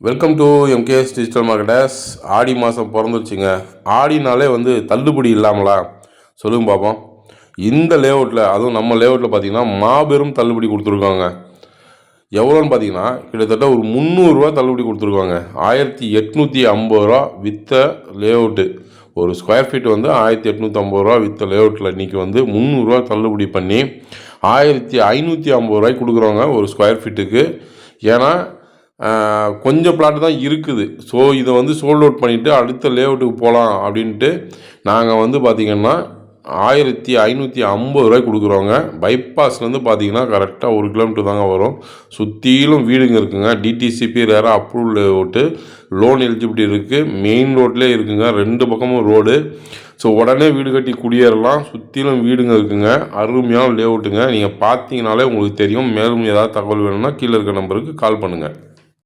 Welcome to MKS digital marketers. ஆடி மாதம் பிறந்துருச்சுங்க. ஆடினாலே தள்ளுபடி இல்லாமலா சொல்லுங்க பார்ப்போம். இந்த லேஅவுட்டில், அதுவும் நம்ம லேஅவுட்டில் பார்த்தீங்கன்னா மாபெரும் தள்ளுபடி கொடுத்துருக்காங்க. எவ்வளோன்னு பார்த்தீங்கன்னா கிட்டத்தட்ட ஒரு 300 தள்ளுபடி கொடுத்துருக்காங்க. 1850 வித்த லேஅவுட்டு. ஒரு ஸ்கொயர் ஃபீட் 1850 வித்த லேஅவுட்டில் இன்றைக்கி 300 தள்ளுபடி பண்ணி 1550 கொடுக்குறோங்க ஒரு ஸ்கொயர் ஃபீட்டுக்கு. ஏன்னா கொஞ்சம் பிளாட் தான் இருக்குது. ஸோ இதை சோல்ட் அவுட் பண்ணிவிட்டு அடுத்த லேஅவுட்டுக்கு போகலாம் அப்படின்ட்டு நாங்கள் பார்த்திங்கன்னா 1550 கொடுக்குறோங்க. பைபாஸ்லேருந்து பார்த்திங்கன்னா கரெக்டாக 1 கிலோமீட்டர் தாங்க வரும். சுற்றிலும் வீடுங்க இருக்குங்க. டிடிசிபி ரேராக அப்ரூவல் லேஅவுட்டு, லோன் எலிஜிபிலிட்டி இருக்குது. மெயின் ரோட்லேயே இருக்குங்க, 2 பக்கமும் ரோடு. ஸோ உடனே வீடு கட்டி குடியேறலாம். சுற்றிலும் வீடுங்க இருக்குங்க. அருமையான லேஅவுட்டுங்க. நீங்கள் பார்த்தீங்கனாலே உங்களுக்கு தெரியும். மேலும் ஏதாவது தகவல் வேணும்னா கீழே இருக்க நம்பருக்கு கால் பண்ணுங்கள்.